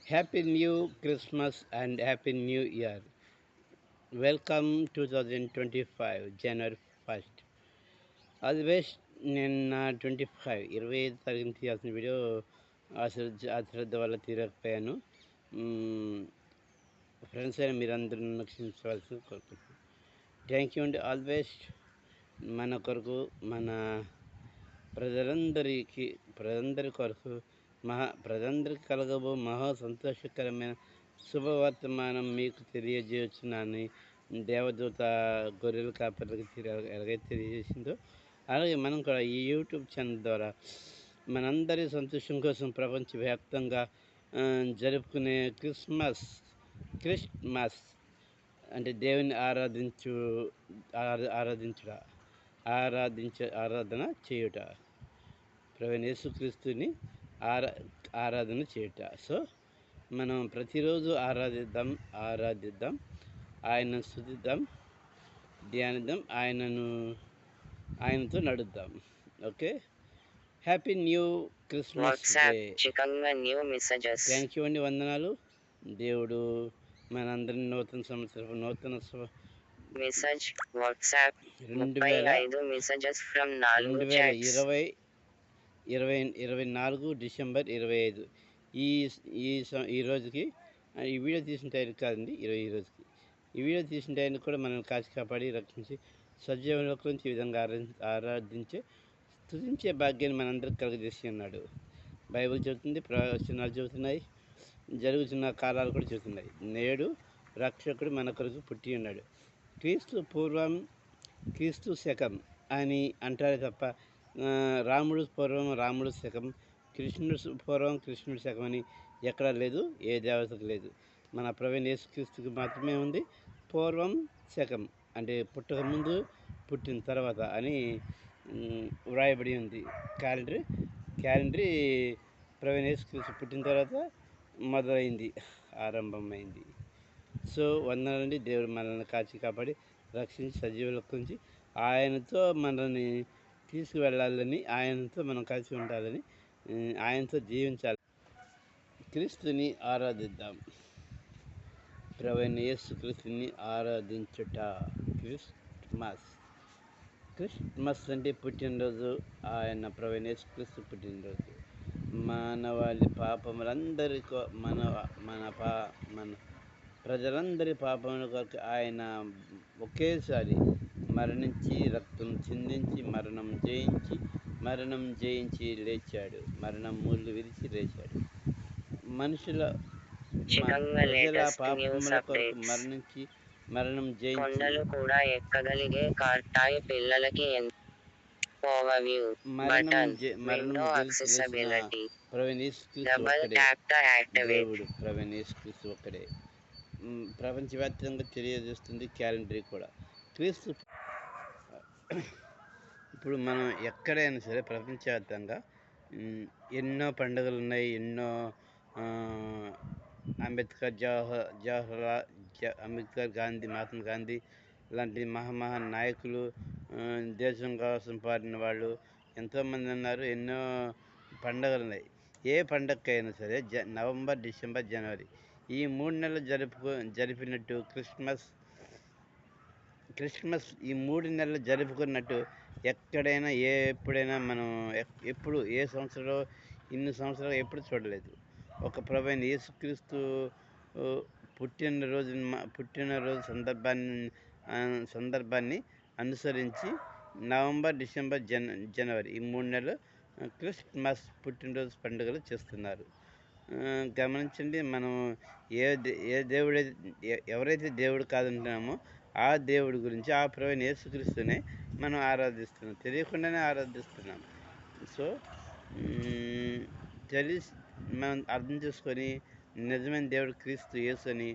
Happy New Christmas and Happy New Year. Welcome 2025, January 1st. Always నిన్న 25 తీయాల్సిన video అశ్రద్ధ వల్ల తీరకపోయాను. ఫ్రెండ్స్ అయినా మీరందరూ నన్ను క్షమించవలసి కోరుకుంటున్నాను. థ్యాంక్ యూ అండి. ఆల్వేస్ మన కొరకు, మన ప్రజలందరి కొరకు ప్రజలందరికీ కలగబో మహా సంతోషకరమైన శుభవర్తమానం మీకు తెలియజేస్తున్నానని దేవదూత గొర్రెల కాపర్లకి ఎలాగైతే తెలియజేసిందో, అలాగే మనం కూడా ఈ యూట్యూబ్ ఛానల్ ద్వారా మనందరి సంతోషం కోసం ప్రపంచవ్యాప్తంగా జరుపుకునే క్రిస్మస్ అంటే దేవుని ఆరాధన చేయుట, ప్రభువైన యేసుక్రీస్తుని ఆరాధన చేయుట. సో మనం ప్రతిరోజు ఆరాధిద్దాం, ఆయనను స్తుతిద్దాం, ధ్యానిద్దాం, ఆయనతో నడుద్దాం. Okay, happy new Christmas day. Thank you అండి, వందనాలు. దేవుడు మనందరినీ నూతన సంవత్సరం మెసేజ్ వాట్సాప్ 2024 డిసెంబర్ 25 ఈ రోజుకి ఈ వీడియో తీసిన టైంకి కాదండి, ఈ రోజుకి ఈ వీడియో తీసిన టైంకి కూడా మనల్ని కాచి కాపాడి రక్షించి సజీవంలోకి నుంచి ఈ విధంగా స్తుతించే భాగ్యాన్ని మనందరికి కలుగజేసి ఉన్నాడు. బైబిల్ చెబుతుంది, ప్రవచనాలు చెబుతున్నాయి, జరుగుతున్న కాలాలు కూడా చెబుతున్నాయి. నేడు రక్షకుడు మన కొరకు పుట్టి ఉన్నాడు. క్రీస్తు పూర్వం, క్రీస్తు శకం అని అంటారే తప్ప రాముడు పూర్వం, రాముడు శకం, కృష్ణుడు పూర్వం, కృష్ణుడు శకం అని ఎక్కడా లేదు, ఏ దేవతకు లేదు. మన ప్రభువైన యేసుక్రీస్తుకి మాత్రమే ఉంది పూర్వం, శకం అంటే పుట్టక ముందు, పుట్టిన తర్వాత అని వ్రాయబడి ఉంది. క్యాలెండరీ ప్రభువైన యేసుక్రీస్తు పుట్టిన తర్వాత మొదలైంది, ఆరంభమైంది. సో వందనాలండి. దేవుడు మనల్ని కాచి కాపాడి రక్షించి సజీవులకు నుంచి ఆయనతో మనల్ని తీసుకువెళ్ళాలని, ఆయనతో మనం కలిసి ఉండాలని, ఆయనతో జీవించాలి. క్రీస్తుని ఆరాధిద్దాం, ప్రభువైన యేసుక్రీస్తుని ఆరాధించుట. క్రిస్మస్ అంటే పుట్టినరోజు, ఆయన ప్రభువైన యేసుక్రీస్తు పుట్టినరోజు. మానవాళి పాపములందరి మన ప్రజలందరి పాపముల కొరకు ఆయన ఒకేసారి మరణించి, రక్తం చిందించి, మరణం జయించి లేచాడు. మరణం మూలు విరిచి లేచాడు. ప్రజల పాపముల కొరకు మరణించి, మరణం జయించి కూడా ఎక్కగలిగే కార్టాయి పిల్లలకి దేవుడు ప్రభువైన యేసుక్రీస్తు ఒక్కడే. ప్రపంచవ్యాప్తంగా తెలియజేస్తుంది క్యాలెండరీ కూడా. క్రీస్తు ఇప్పుడు మనం ఎక్కడైనా సరే ప్రపంచవ్యాప్తంగా ఎన్నో పండుగలు ఉన్నాయి. ఎన్నో అంబేద్కర్ గాంధీ, మహాత్మా గాంధీ లాంటి మహా నాయకులు, దేశం కోసం పాడిన వాళ్ళు ఎంతోమంది ఉన్నారు. ఎన్నో పండుగలు ఉన్నాయి. ఏ పండగకైనా సరే నవంబర్, డిసెంబర్, జనవరి ఈ 3 నెలలు జరిపినట్టు క్రిస్మస్ ఈ 3 నెలలు జరుపుకున్నట్టు ఎక్కడైనా ఎప్పుడైనా మనం ఎప్పుడు ఏ సంవత్సరంలో ఇన్ని సంవత్సరాలు ఎప్పుడు చూడలేదు. ఒక ప్రభువైన యేసుక్రీస్తు పుట్టినరోజు సందర్భాన్ని అనుసరించి నవంబర్, డిసెంబర్, జనవరి ఈ 3 నెలలు క్రిస్మస్ పుట్టినరోజు పండుగలు చేస్తున్నారు. గమనించండి, మనం ఎవరైతే దేవుడు కాదంటున్నామో ఆ దేవుడి గురించి, ఆ ప్రభువైన యేసుక్రీస్తునే మనం ఆరాధిస్తున్నాం, తెలియకుండానే ఆరాధిస్తున్నాం. సో మనం అర్థం చేసుకొని నిజమైన దేవుడు క్రీస్తు యేసు అని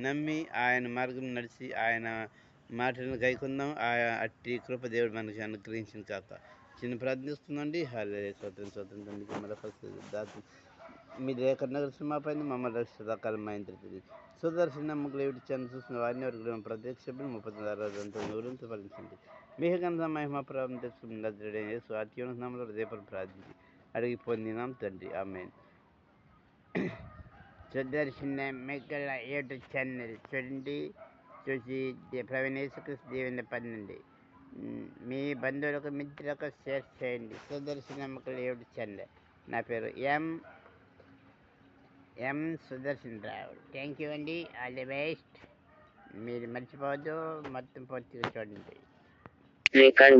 నమ్మి ఆయన మార్గం నడిచి ఆయన మాటలను గైకుందాం. అట్టి కృప దేవుడు మనకి అనుగ్రహించిన కాక చిన్న ప్రార్థిస్తుందండి. హల్లెలూయా, స్వతంత్రం మరొక మీరు ఎక్కడన్నా మా పైన మమ్మల్ని రక్షితకాలం మా ఇంటి సుదర్శన నమ్మకం ఏమిటి చెంది చూసిన వారిని ఎవరికి ప్రత్యక్షపడి 36 నూరంతో ఫలించండి. మీకన్నా మహిమ ప్రారంభం తెచ్చుకుని నజరేయుడైన యేసు అత్యున్నత నామములో హృదయపూర్వక ప్రార్థించి అడిగి పొందినాం తండ్రి, ఆమేన్. సుదర్శన మిగల యూట్యూబ్ ఛానల్ చూడండి, చూసి ప్రవీణ్ యేసుక్రీస్తు దీవెన పొందండి. మీ బంధువులకు మిత్రులకు షేర్ చేయండి. సుదర్శన మిగల యూట్యూబ్ ఛానల్. నా పేరు ఎం సుదర్శన్ రావు. థ్యాంక్ యూ అండి. All the best. మీరు మర్చిపోవద్దు, మొత్తం పూర్తిగా చూడండి. రికార్డ్